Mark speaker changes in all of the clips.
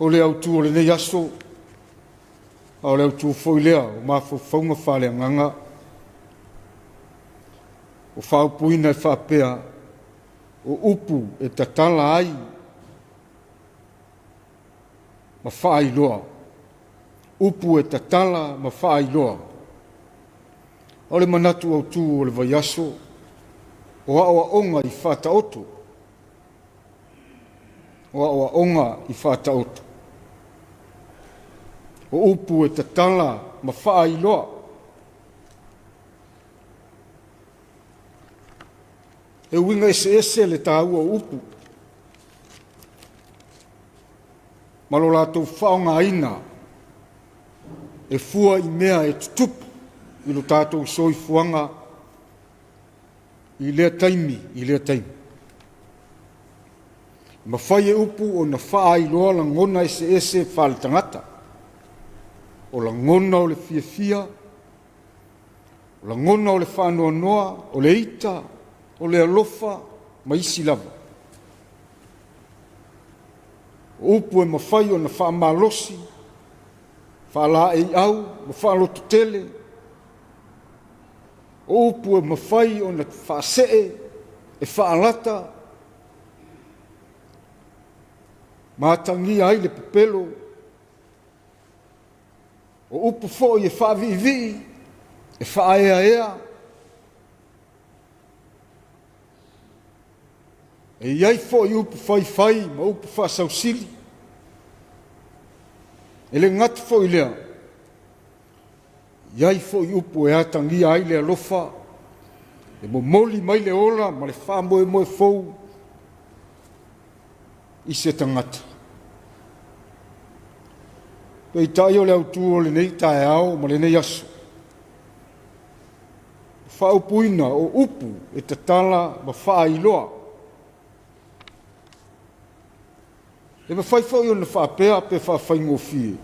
Speaker 1: o le autu o le nei aso, o le autu foi lea, o mawhawhaunga whale nganga, o whaupuina e whapea, o upu e tatala ai, ma whaai loa. Upu e tatala ma whaai loa. O le manatu au tū o le vaiaso, o awa onga i whata oto. O awa onga i whata oto. O upu e tatala ma whaai loa. E winga ese le tāua o upu. Malo lātou whaonga ina, e fua i mea e tutupu, i lo tātou soi fuanga, i lea taimi, Ma whai e upu o na wha ai loa la ngona ese whale tangata, o la ngona o le fia, o la ngona o le whanua noa, o le ita, o le alofa, ma isi lava. O upu e mawhai o na wha malosi, wha la e au, ma wha loto tele. O upu e mawhai o na wha see, e wha alata. Mātangi ai le pepelo. O upu fo i e wha vi, e wha ea. E iai fo i upu whai, ma upu wha sausili. E le ngatu fo i lea. Iai fo i upu e atangi ai le alofa. E mo moli mai le ola, ma le wha moe fou. I se tangata. Pei tai o le autu o le nei tae au, ma le nei aso. Wha upuina o upu e tatala ma wha iloa. E ma whai whai o na whapea pe whawhai ngofie.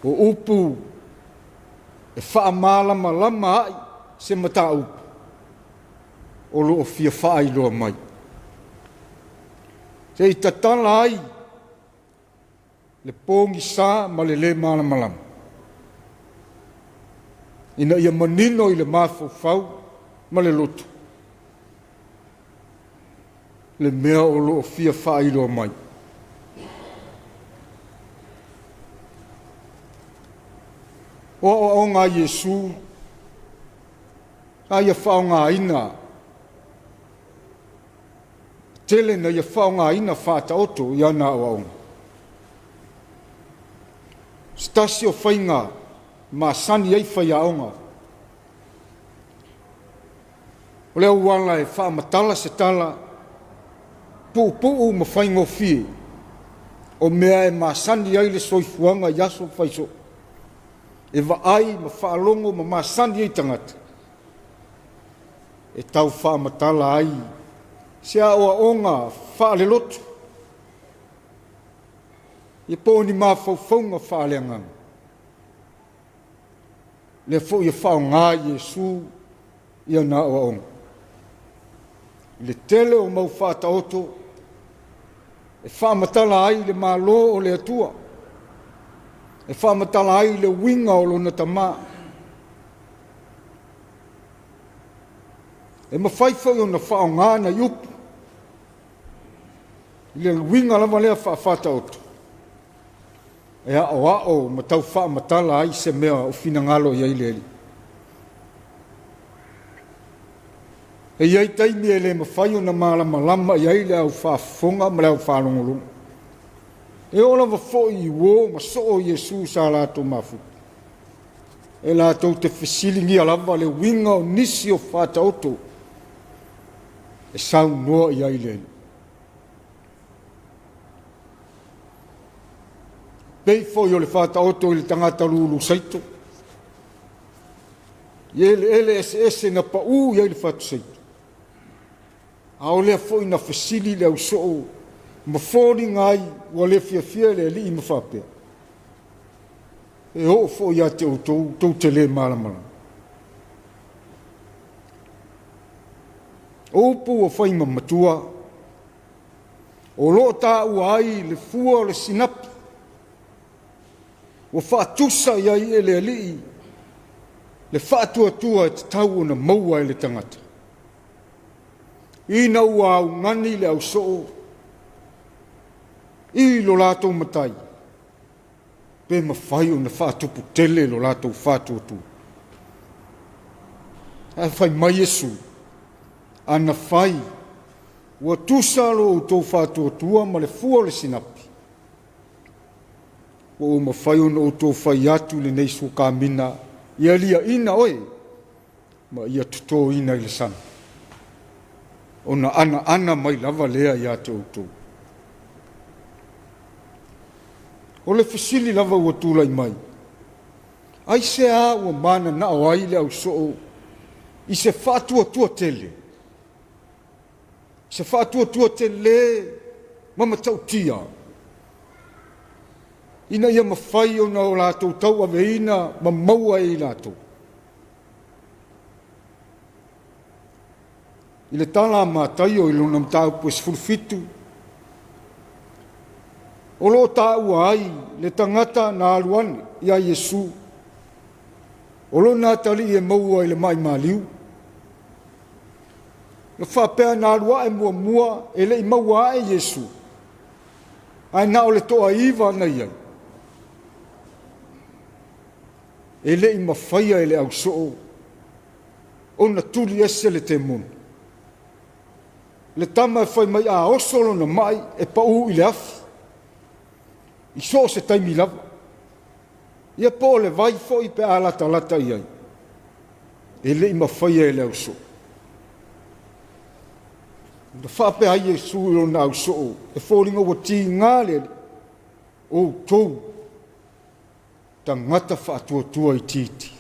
Speaker 1: O upu e wha malama lama ai se mata upu. O lo o fia whai loa mai. Se i tatala ai le pongi sa ma le malama lama. Ina ia manino i le mawhau ma le loto. Le mea o lo fia whailo mai. O ngā Iesu, a ia whao ngā ina. Tele na ia whao ngā ina whata oto i ana o aonga. Stasi o whainga, ma sani ei whai aonga. O leo wala e wha matala se tala, Puu ma whai ngofie, o mea e masani ai le soifuanga i aso whaiso. E wa ai ma whaalongo ma masani ai tangata. E tau wha matala ai, se a oa onga whaale lotu. E pōni ma whauwhaunga whaale anganga. Le fo i whao ngā Iesu i ana oa onga. Le tele o mau whata oto, e whamatala ai le malo o le atua. E whamatala ai le winga o lo na tamā. E mawhaiwhau o na whao ngāna iupu. Le winga lama lea whaafata oto. E ao ma tau whamatala ai se mea o whina ngalo i aile. E iai taimi e le mawhai o na malama i aile au whaafonga ma leo whaalongolunga. E ola wa fo i uo ma so o Iesu sa lato mafu. E lato te whisilingi alawa le winga o nisi o whata oto. E sau noa i aile. Pei fo i o le whata oto i le tangata lulu saito. I ele ese na pa i aile whatu saito. A o lea fo i na whisili le au soo, ma fōri ngai ua le fia le li i ma whapea. E ho fo i a te o tau te le malamala. O upu o whai ma matua, O lo ta uai le fua le sinapi. O whaatusa iai e le alii. Le whaatua te tau na maua e le tangata. Ina ua au ngani le au soo. I lo lato matai. Pe mawhai o na whaatupu tele lo lato whaatua tu. A whai mai Yesu. Ana whai. Ua tusalo o tō whātua tua ma le fua le sinapi. O ma whai o tō whai atu le nei so ka mina. Ia lia ina oe. Ma ia tuto ina i le sana. O na ana mai lava lea ia te o tō. O le fisili lava ua tūlai mai. Ai se a ua mana na o ai le au soo. I se whātua tua tele. Se whātua te le mama tau tia. Ina ia mawhai o na o lātou tau aveina ma maua e lātou. I le tala mātai o ilona mtau pues fulfitu. O lo tāua ai le tangata na aluane ia Yesu. O lo nā tali e maua i le mai maliu. Le whapea nā rua e mua e le i maua e Yesu. Ai nā o le toa iwa na iai. E le i mawhaia e le au soo. O na tuli ese le te monu. Le tama e whai mai a osolo na mai e pau i le afi. I so se taimi lava. Ia po le vai fo i pe a lata iai. E le i mawhaia e le au soo. Na whape ai e sui o na au soo, e fōringa wa ti ngāle o tōu, ta ngata whaatua i titi.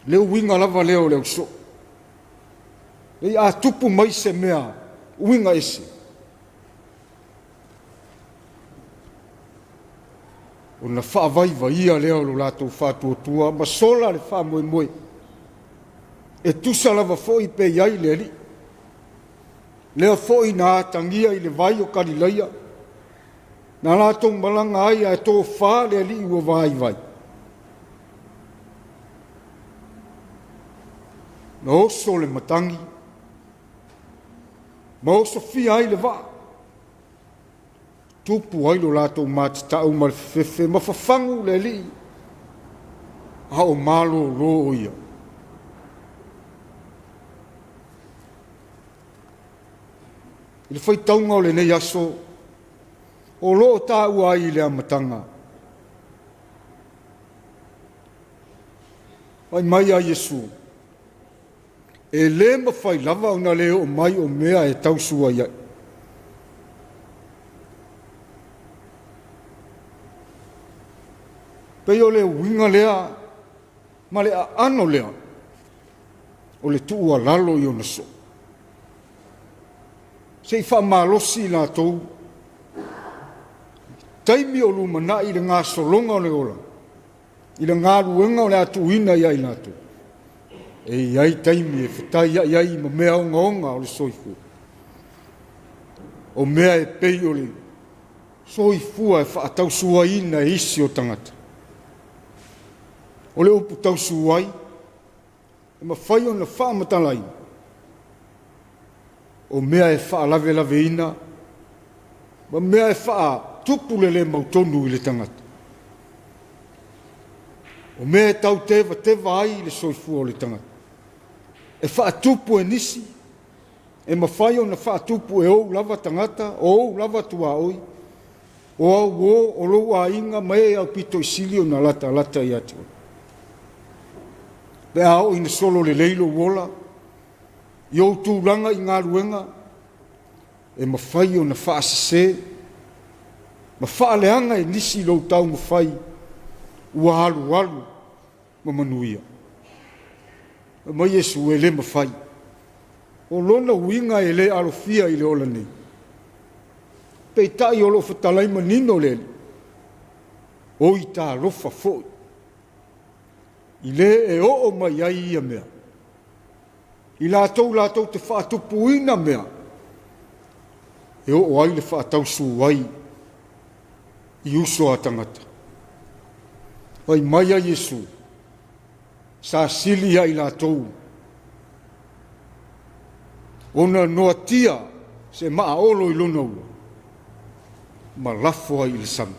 Speaker 1: Leo winga lava leo leo so. E a tupu mai se mea, winga ese. O na whaavaiva ia leo lo lātou whaatua, ma sola le wha moe. E tusa lava foi pe iai le ali. Lea foi nā tangia i le vai o Karileia. Nā lātou malanga ai e tō whā le ali ua vai. Na oso le matangi. Ma oso fia ai le wā. Tupu ai lo lātou mātitau ma le fefe. Ma whawhangu le ali. Hao malo ro ia. I le whaitaunga o le nei aso, o loo tā ua ai le amatanga. Ai mai a Yesu, e le mawhai lava o na leo o mai o mea e tausua iai. Pei o le winga lea, ma le ano lea, o le tua lalo i o na so. Se i whamalosi nā tau. Taimi o lumana i le ngā solonga o le ola. I le ngā ruenga o le atu ina iai nā tau. E iai taimi e whatai iai ma mea o ngaonga o le soifu. O mea e pei o le soifua e whaatau sua ina e isi o tangata. O le upu tau suai. E ma whai o na whaamatalai. O mea e wha lave ina, ma mea e wha tupu le mautonu i le tangata. O mea e tau tewa ai le soifua o le tangata. E wha tupu e nisi, e ma whai o na wha tupu e ou lava tangata, o ou lava tua oi, o au o lou a inga, mai au pito i sili o na lata i ati. Pe au ina solo le leilo wola, Iou tūranga i ngā ruenga, e mawhai o na whaasase, ma whaaleanga e nisi lau tau mawhai, ua alu, ma manuia. Ma Yesu e le mawhai, o lona uinga e le alofia i le ola nei. Pei tai o lo whatalai manino le, o i tā rofa foi. I le e o mai ai ia mea. I lātou te whaatupuina mea. E o ai le whaatausu ai I uso a tangata. Ai mai a Yesu, sa sili ai lātou. Ona noa tia se maa olo I lona ua. Ma lafo ai le sama.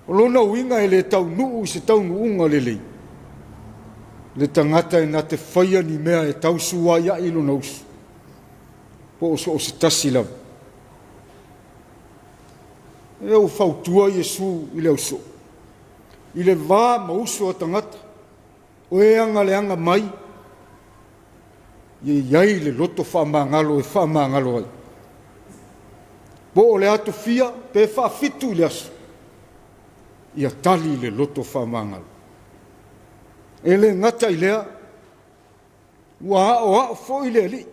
Speaker 1: O lona uinga e le tau nuu se tau nuunga le lei. Le tangata e na te whaia ni mea e tau sua ia I lona usu. Po o se tasi lau. E o whautua Yesu I le uso. I le vā ma uso a tangata. O e anga le anga mai. Ie iai le loto whamangalo e whamangalo ai. Po o le atu fia, pe whaafitu I le aso. Ia tali le loto whamangalo. E le ngata I lea, ua o fo I le ali.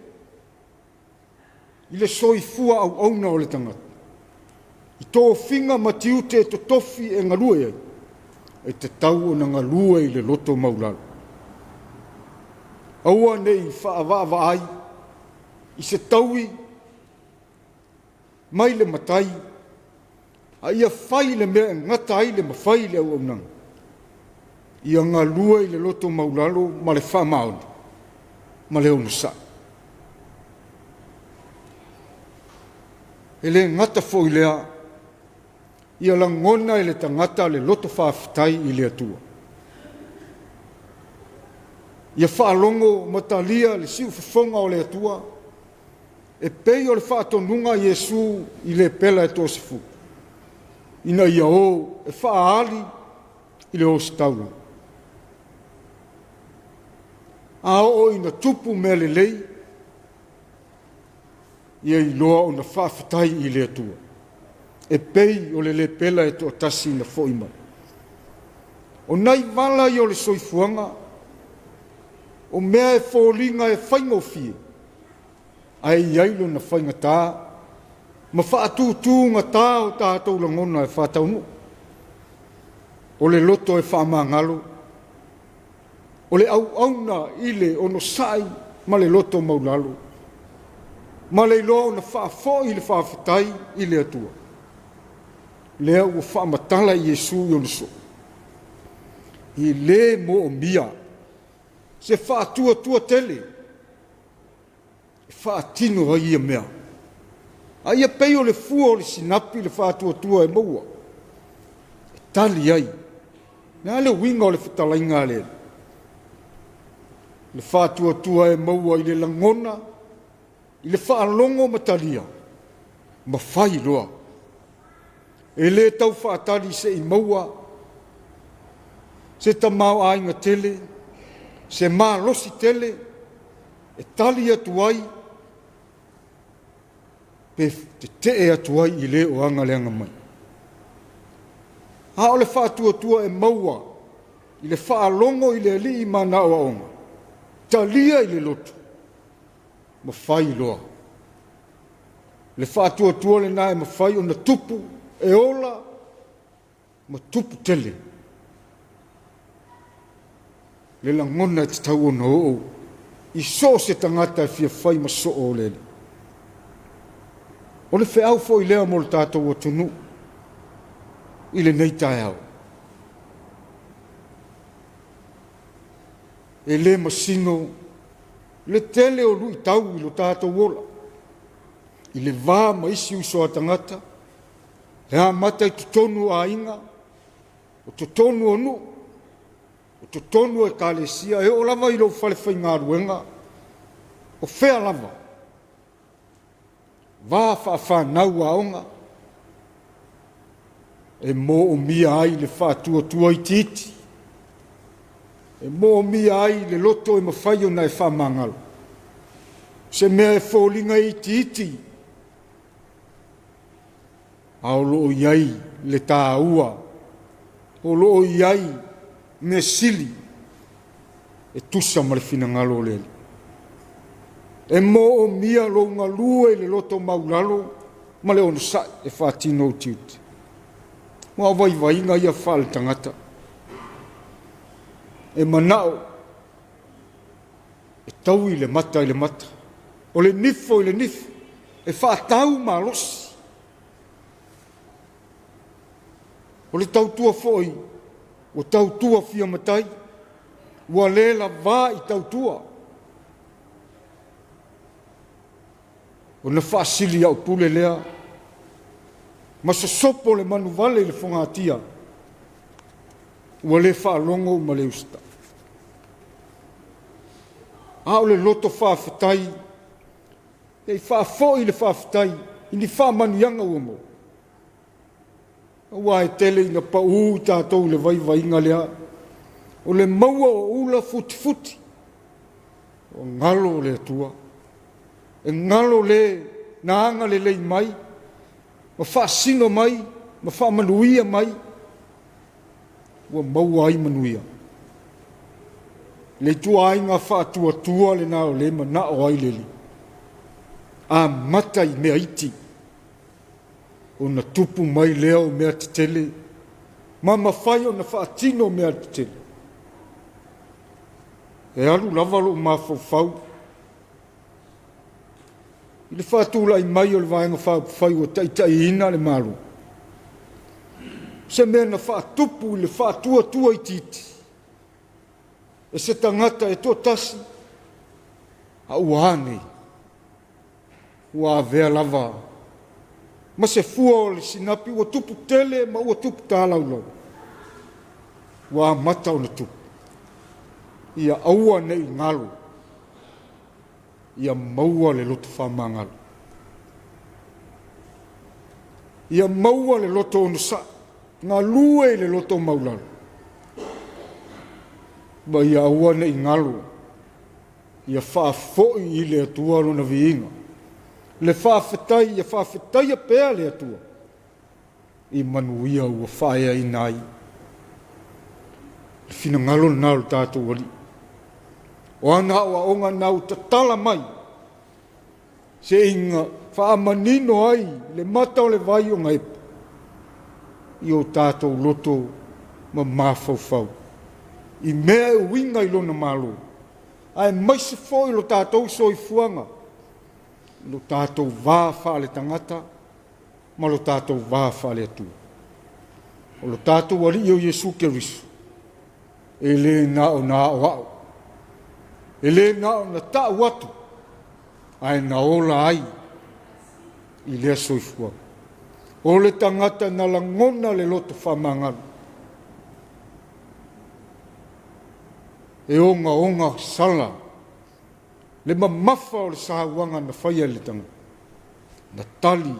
Speaker 1: I le soifua au auna o le tangata. I tō whinga matiu te to tofi e ngalue ai. E te tau o na ngalue I le loto maulalo. Aua nei whaavaava ai. I se taui. Mai le matai. A ia whai le mea ngata ai le mawhai le au nang. Ia ngalue I le loto maulalo ma le whamaoni. Ma le onu sa. E le ngata fo I lea. Ia langona I le tangata le loto whaafitai I le atua. Ia whaalongo matalia le siu whawhonga o le atua. E pei o le whaatonunga Yesu I le pela e tosifu. Ina ia o e whaali I le o staula. A o ina tupu mea le lei. Ia I loa o na whaafitai I le atua. E pei o le pela e to tasi na foima. O nai wala I o le soifuanga. O mea e fōlinga e whaingofie. Ai iailo na whainga tā. Ma whaatūtūnga tā o tātou langona e whātaunu. O le loto e whaamangalo. O le au auna ile o no sai ma le loto maulalo. Ma le loa na whaafo I le whaafitai I le atua. Lea ua whaamatala I Yesu I ono so. I le mo o mia. Se whaatua tua tele. E whaatino ai ia mea. A ia pei o le fua o le sinapi le whaatua tua e maua. E tali ai. Nea le winga o le whetalainga le. Le whaatua tua e maua I le langona. I le whaalongo matalia. Ma whai loa. E le tau whaatali se I maua. Se tamau ainga tele. Se maa losi tele. E tali atu ai. Pe te atu ai I le o anga leanga mai. Ha o le whaatua e maua. I le whaalongo I le li I mana o aonga. Talia I le loto. Ma whai loa. Le whaatua le nae ma whai o na tupu. E ola. Ma tupu tele. Le langona te tau o na o. I so se tangata e fia whai ma so o lele. O le wheau fo I lea mo le tātou o tunu. I le nei tae au. E le masino. Le tele o lui tau I lo tātou ola. I le vā ma isi uso a tangata. Le a mata I tutonu a inga. O tutonu o nu. O tutonu e kālesia. E o lava I lo whale whai ngā ruenga. O whea lava. Vā whaafānau a onga. E mō o mia ai le whaatua I titi. E mō o mia ai le loto e mawhai o na e whamangalo. Se mea e fōlinga I titi. Ao loo iai le tāua. O loo iai me sili. E tusa ma le finangalo lele. E mō o mia lo ngā lue le loto maulalo. Ma le ono sa e whaatino o tiuti. Mua vai inga ia whale tangata. E manao. e tau i le mata, o le nifo i le nifo, e whaatau malosi. O le tautua foi, o tautua fia matai, ua lela vā i tautua. O na whaasili au pule lea, ma sosopo le manu vale le whangatia, ua le whaalongo ma le usta. A o le loto whaafetai, e whaafoi le whaafetai, ini whaamanianga ua mo. Ua e tele ina pa uu tātou le vai inga lea, o le maua o ula futi, o ngalo le atua, e ngalo le naanga le lei mai, ma whaasino mai, ma whaamanuia mai, ua maua ai manuia. Le tua ai ngā whaatua le nao le mana o ai leli. A matai mea iti, o na tupu mai leo mea te tele, ma mawhai o na whaatino mea te tele. E alu lavalo ma fau. I le whaatula i mai o le vaenga whai o taitai ina le malu. Se mea na whaatupu i le whaatua i titi. E se tangata e tō tasi, a uane, ua vea lava. Ma se fua o le sinapi, ua tupu tele, ma ua tupu tālaulau. Ua mata o na tupu. Ia aua nei ngalo. Ia maua le loto whamangalo. Ia maua le loto ono sa. Ngā lue le loto maulalo. Ma ia aua nei ngalo. Ia whaafoi i le atua lona viinga. Le whaafetai, ia whaafetai a pēa le atua. I manuia ua whaea i nai. Le whina ngalo nālo tātou wali. O ana o aonga nau ta tala mai. Se inga whaamanino ai le mata o le vai o ngaipa. I o tātou loto ma mawhau. I mea e winga i lona malo. Ai maise foi lo tātou soi fuanga. Lo tātou vā whaale tangata, ma lo tātou vā whaale atua. O lo tātou wali i o Jesu Keriso. E le na o na o au. E le na o na ta watu. Ai na ola ai. I lea soi fuanga. O le tangata na langona le loto whamangaru. E onga sala. Le mamafa o le sahawanga na whaia le tanga. Na tali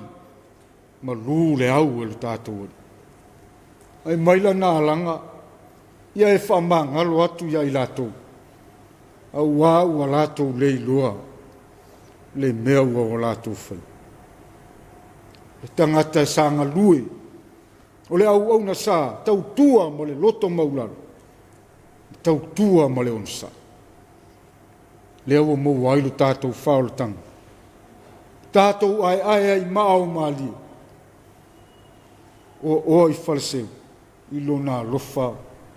Speaker 1: ma lū le au e le tātou. Ai maila na alanga. Ia e whamangaru atu ia i lātou. Au au a lātou le iloa. Le mea ua o lātou whai. Le tangata e sanga lue. O le au na sa, tau tua mo le loto maularo. Tau tua mo le onsa. Le au mo wailu tātou whaolo tanga. Tātou ai mao mali. O i whaleseu. I lona lofa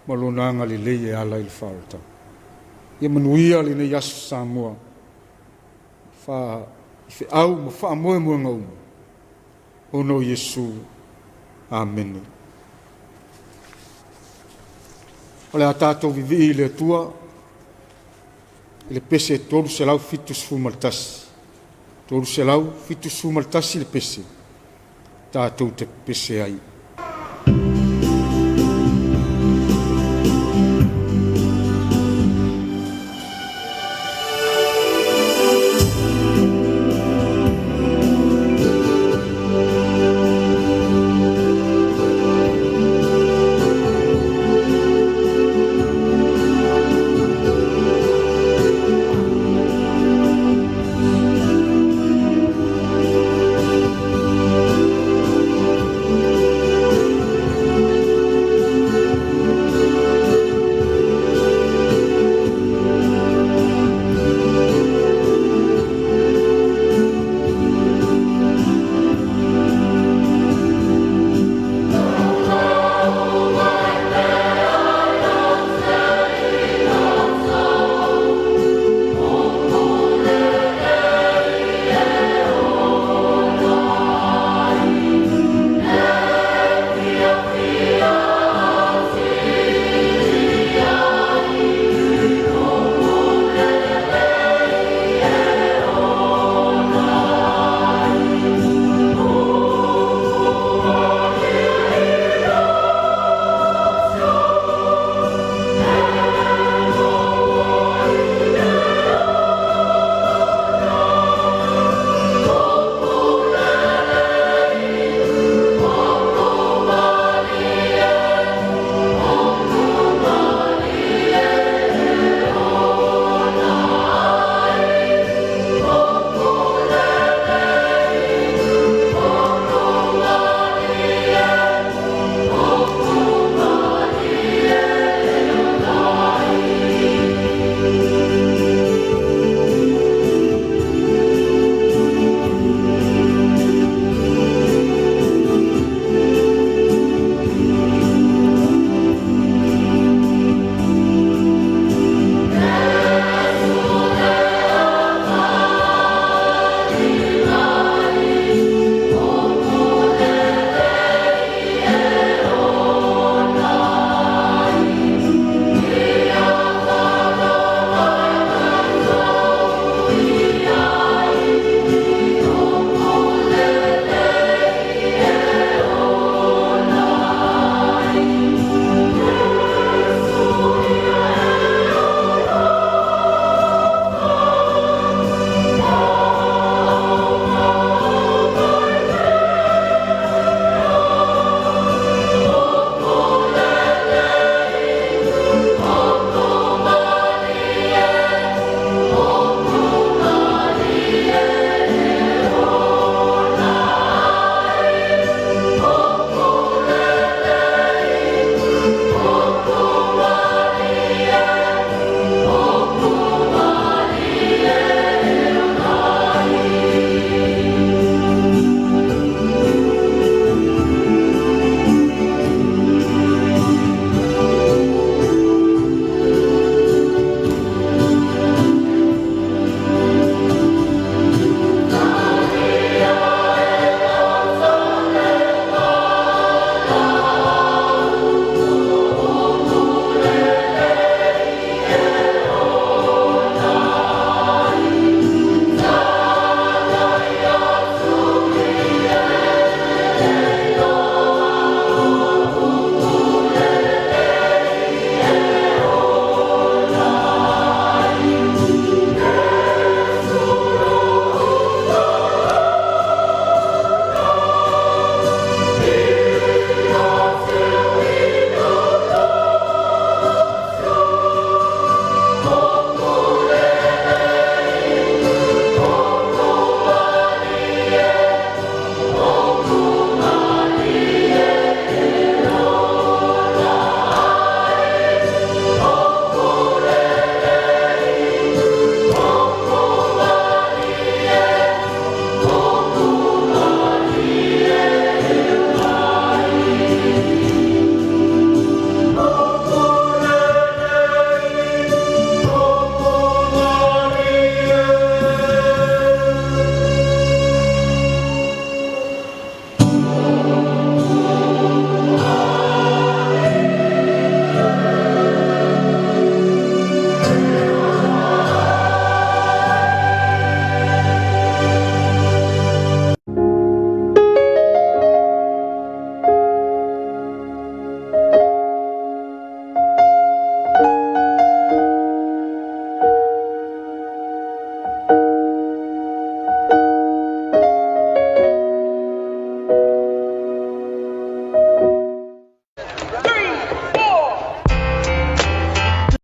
Speaker 1: ma lona anga le leie ala i le whaolo tanga. Ia manuia le ne yasu Samoa. I au ma wha moe ngau. Ono Yesu. Amen. Ole a tātou vivi le tua. Le pese tolu se lau fitu sumaltasi. Tolu se lau fitu sumaltasi le pese. Tātou te pese ai.